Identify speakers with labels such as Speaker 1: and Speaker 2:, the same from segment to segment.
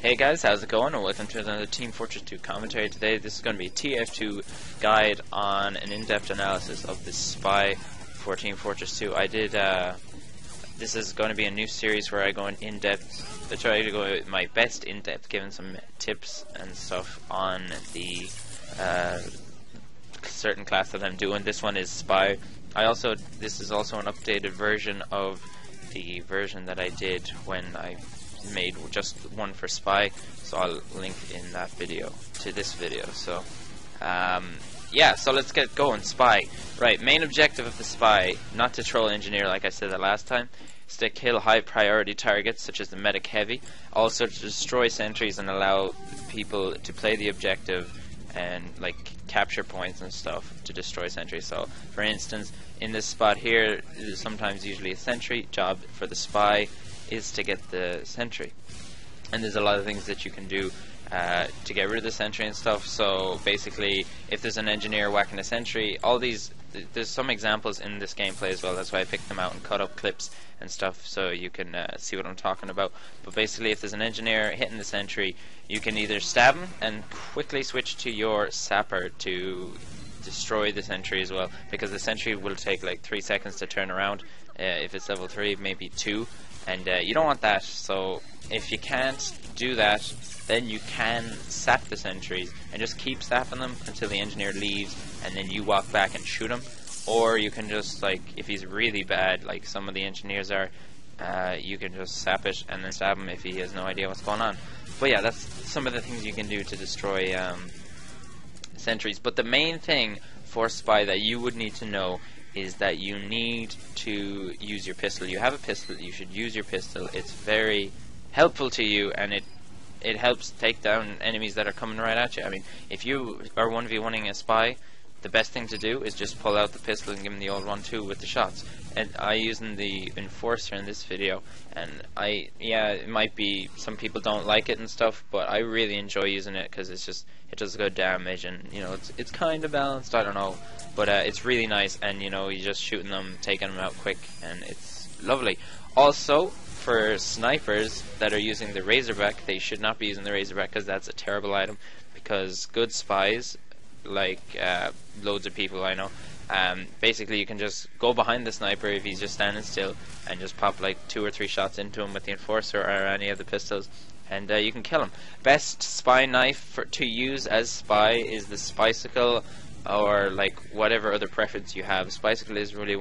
Speaker 1: Hey guys, how's it going? And welcome to another Team Fortress 2 commentary. Today this is going to be a TF2 guide on an in-depth analysis of the spy for Team Fortress 2. This is going to be a new series where I go in-depth, I try to go my best in-depth, giving some tips and stuff on the certain class that I'm doing. This one is spy. This is also an updated version of the version that I did when I made just one for spy, so I'll link in that video to this video. So yeah, so let's get going. Spy. Right, main objective of the spy, not to troll engineer like I said the last time, is to kill high priority targets such as the medic heavy, also to destroy sentries and allow people to play the objective and like capture points and stuff to destroy sentries. So for instance, in this spot here, sometimes usually a sentry job for the spy is to get the sentry, and there's a lot of things that you can do to get rid of the sentry and stuff. So basically, if there's an engineer whacking a sentry, there's some examples in this gameplay as well. That's why I picked them out and cut up clips and stuff so you can see what I'm talking about. But basically, if there's an engineer hitting the sentry, you can either stab him and quickly switch to your sapper to destroy the sentry as well, because the sentry will take like 3 seconds to turn around. If it's level 3, maybe 2. And you don't want that, so if you can't do that, then you can sap the sentries and just keep sapping them until the engineer leaves, and then you walk back and shoot him. Or you can just, like, if he's really bad, like some of the engineers are, you can just sap it and then stab him if he has no idea what's going on. But yeah, that's some of the things you can do to destroy sentries. But the main thing for spy that you would need to know is that you need to use your pistol. You have a pistol, you should use your pistol. It's very helpful to you, and it helps take down enemies that are coming right at you. I mean, if you are 1v1ing a spy, the best thing to do is just pull out the pistol and give him the old 1-2 with the shots. And I using the Enforcer in this video, and yeah, it might be some people don't like it and stuff, but I really enjoy using it because it does good damage, and you know, it's kind of balanced. I don't know, but it's really nice, and you know, you're just shooting them, taking them out quick, and it's lovely. Also, for snipers that are using the Razorback, they should not be using the Razorback because that's a terrible item. Because good spies, like loads of people I know, basically you can just go behind the sniper if he's just standing still and just pop like 2 or 3 shots into him with the Enforcer or any of the pistols, and you can kill him. Best spy knife to use as spy is the Spicicle, or like whatever other preference you have. Spicicle is really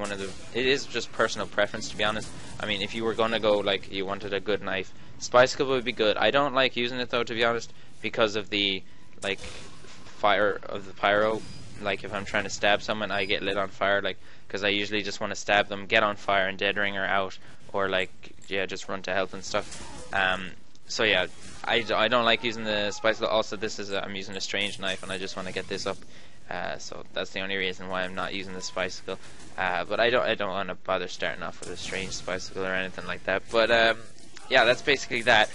Speaker 1: it is just personal preference, to be honest. I mean, if you were gonna go like you wanted a good knife, Spicicle would be good. I don't like using it though, to be honest, because of the like fire of the pyro. Like if I'm trying to stab someone, I get lit on fire, like, because I usually just want to stab them, get on fire, and dead ring her out, or like, yeah, just run to health and stuff. So yeah, I don't like using the Spicicle. Also, I'm using a strange knife, and I just want to get this up. So that's the only reason why I'm not using the Spicicle. But I don't want to bother starting off with a strange Spicicle or anything like that. But yeah, that's basically that.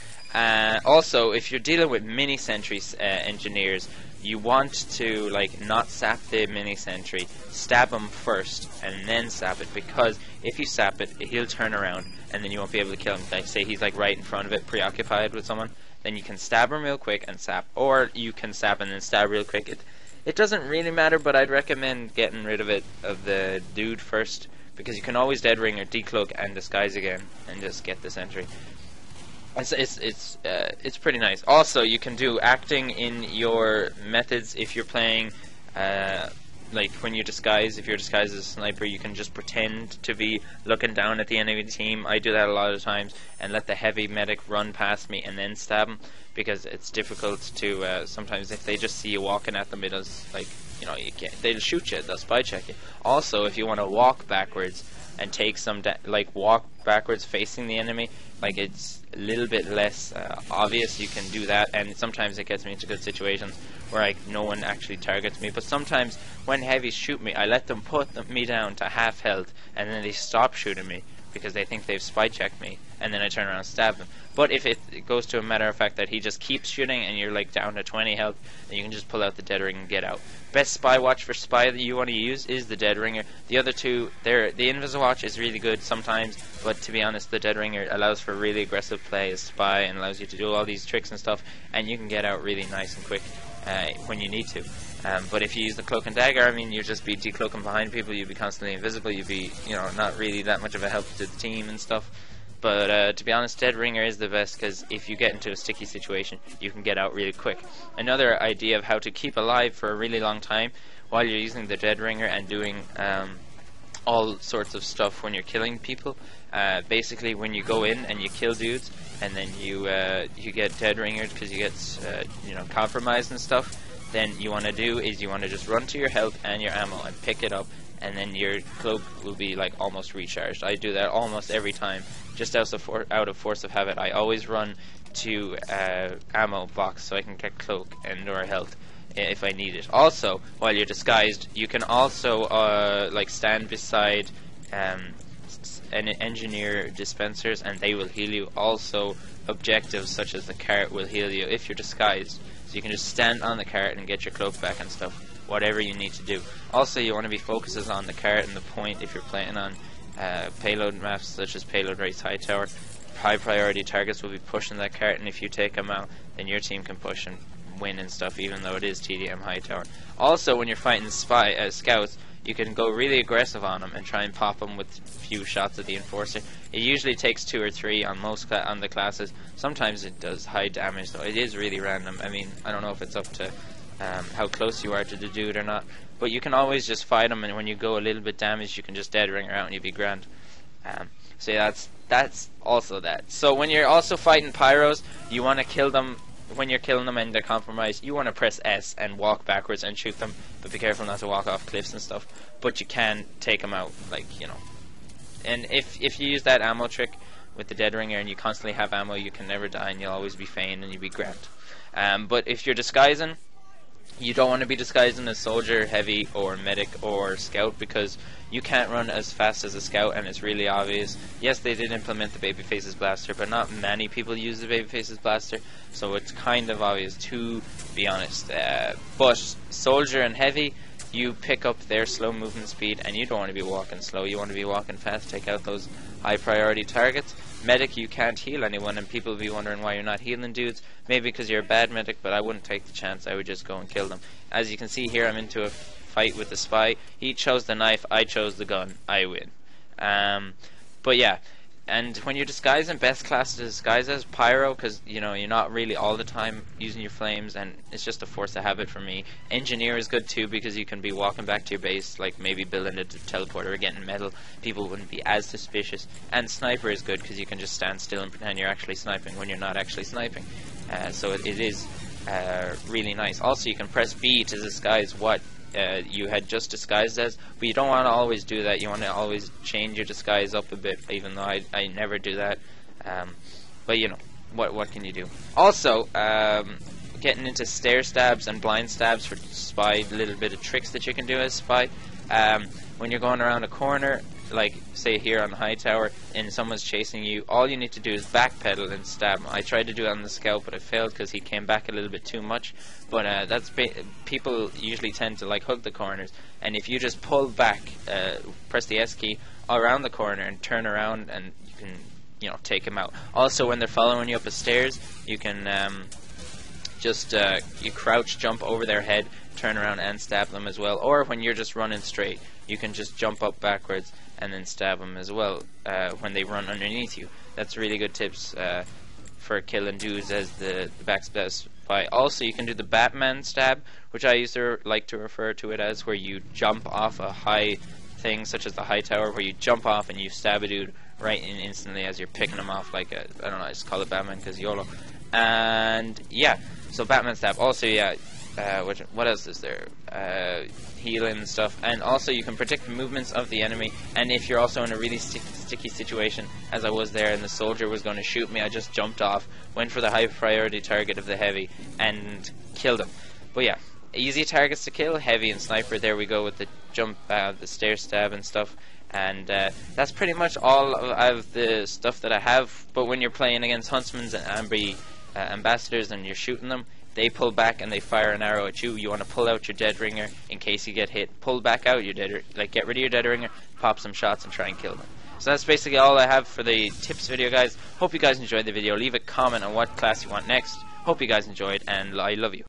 Speaker 1: Also, if you're dealing with mini sentries engineers, you want to like not sap the mini sentry, stab him first and then sap it, because if you sap it, he'll turn around and then you won't be able to kill him. Like say he's like right in front of it, preoccupied with someone, then you can stab him real quick and sap, or you can sap and then stab real quick. It doesn't really matter, but I'd recommend getting rid of the dude first, because you can always dead ring or decloak and disguise again and just get the sentry. It's pretty nice. Also, you can do acting in your methods if you're playing, like when you disguise. If you're disguised as a sniper, you can just pretend to be looking down at the enemy team. I do that a lot of times, and let the heavy medic run past me and then stab them, because it's difficult to. Sometimes if they just see you walking at them, it does, like, you know, they'll shoot you. They'll spy check you. Also, if you want to walk backwards and take some like walk backwards facing the enemy, like it's a little bit less obvious, you can do that, and sometimes it gets me into good situations where no one actually targets me. But sometimes when heavies shoot me, I let them put me down to half health, and then they stop shooting me because they think they've spy checked me, and then I turn around and stab them. But if it goes to a matter of fact that he just keeps shooting and you're like down to 20 health, then you can just pull out the dead ring and get out. Best spy watch for spy that you want to use is the dead ringer. The other two, the invisible watch is really good sometimes, but to be honest, the dead ringer allows for really aggressive play as spy and allows you to do all these tricks and stuff, and you can get out really nice and quick when you need to. But if you use the cloak and dagger, I mean, you'd just be decloaking behind people, you'd be constantly invisible, you'd be, you know, not really that much of a help to the team and stuff. But to be honest, dead ringer is the best, because if you get into a sticky situation, you can get out really quick. Another idea of how to keep alive for a really long time while you're using the dead ringer and doing all sorts of stuff when you're killing people. Basically, when you go in and you kill dudes, and then you get dead ringered because you get you know, compromised and stuff. Then you want to do is you want to just run to your health and your ammo and pick it up, and then your cloak will be like almost recharged. I do that almost every time, just out of force of habit. I always run to ammo box so I can get cloak and or health if I need it. Also, while you're disguised, you can also like stand beside engineer dispensers, and they will heal you. Also, objectives such as the cart will heal you if you're disguised. So you can just stand on the cart and get your cloak back and stuff, whatever you need to do. Also, you want to be focuses on the cart and the point if you're playing on payload maps such as Payload Race High Tower. High priority targets will be pushing that cart, and if you take them out, then your team can push and win and stuff, even though it is TDM High Tower. Also, when you're fighting scouts, you can go really aggressive on them and try and pop them with a few shots of the Enforcer. It usually takes 2 or 3 on most on the classes. Sometimes it does high damage, though. It is really random. I mean, I don't know if it's up to how close you are to the dude or not, but you can always just fight them, and when you go a little bit damaged, you can just dead ringer out and you'll be grand. So yeah, that's also that. So when you're also fighting pyros, you want to kill them. When you're killing them and they're compromised, you want to press S and walk backwards and shoot them, but be careful not to walk off cliffs and stuff. But you can take them out, like, you know. And if you use that ammo trick with the dead ringer and you constantly have ammo, you can never die and you'll always be feigned and you'll be grand. But if you're disguising, you don't want to be disguising as soldier, heavy, or medic, or scout, because you can't run as fast as a scout, and it's really obvious. Yes, they did implement the Babyface's blaster, but not many people use the Babyface's blaster, so it's kind of obvious, to be honest. But soldier and heavy, you pick up their slow movement speed, and you don't want to be walking slow. You want to be walking fast, take out those high priority targets. Medic, you can't heal anyone, and people will be wondering why you're not healing dudes. Maybe because you're a bad medic, but I wouldn't take the chance. I would just go and kill them. As you can see here, I'm into a fight with the spy. He chose the knife, I chose the gun. I win. But yeah, and when you're disguising, best class to disguise as pyro, because you know you're not really all the time using your flames, and it's just a force of habit for me. Engineer is good too, because you can be walking back to your base, like maybe building a teleporter or getting metal. People wouldn't be as suspicious. And sniper is good because you can just stand still and pretend you're actually sniping when you're not actually sniping. So it is really nice. Also, you can press B to disguise what you had just disguised as, but you don't want to always do that. You want to always change your disguise up a bit, even though I never do that. But you know, what can you do? Also, getting into stair stabs and blind stabs for spy, a little bit of tricks that you can do as spy. When you're going around a corner, like say here on the high tower, and someone's chasing you, all you need to do is backpedal and stab him. I tried to do it on the scout, but I failed because he came back a little bit too much. But that's people usually tend to like hug the corners, and if you just pull back, press the S key around the corner and turn around, and you can, you know, take him out. Also, when they're following you up the stairs, you can you crouch jump over their head, turn around and stab them as well. Or when you're just running straight, you can just jump up backwards and then stab them as well when they run underneath you. That's really good tips for killing dudes as the backstab spy. Also, you can do the Batman stab, which I used to like to refer to it as, where you jump off a high thing such as the high tower, where you jump off and you stab a dude right in instantly as you're picking him off, like a, I don't know, I just call it Batman because YOLO. And yeah, so Batman stab. Also, yeah, what else is there? Healing and stuff, and also you can predict the movements of the enemy. And if you're also in a really sticky situation, as I was there, and the soldier was going to shoot me, I just jumped off, went for the high priority target of the heavy, and killed him. But yeah, easy targets to kill, heavy and sniper. There we go with the jump, the stair stab and stuff. And that's pretty much all of the stuff that I have. But when you're playing against huntsmen and ambassadors and you're shooting them, they pull back and they fire an arrow at you. You want to pull out your dead ringer in case you get hit. Pull back out your get rid of your dead ringer, pop some shots and try and kill them. So that's basically all I have for the tips video, guys. Hope you guys enjoyed the video. Leave a comment on what class you want next. Hope you guys enjoyed, and I love you.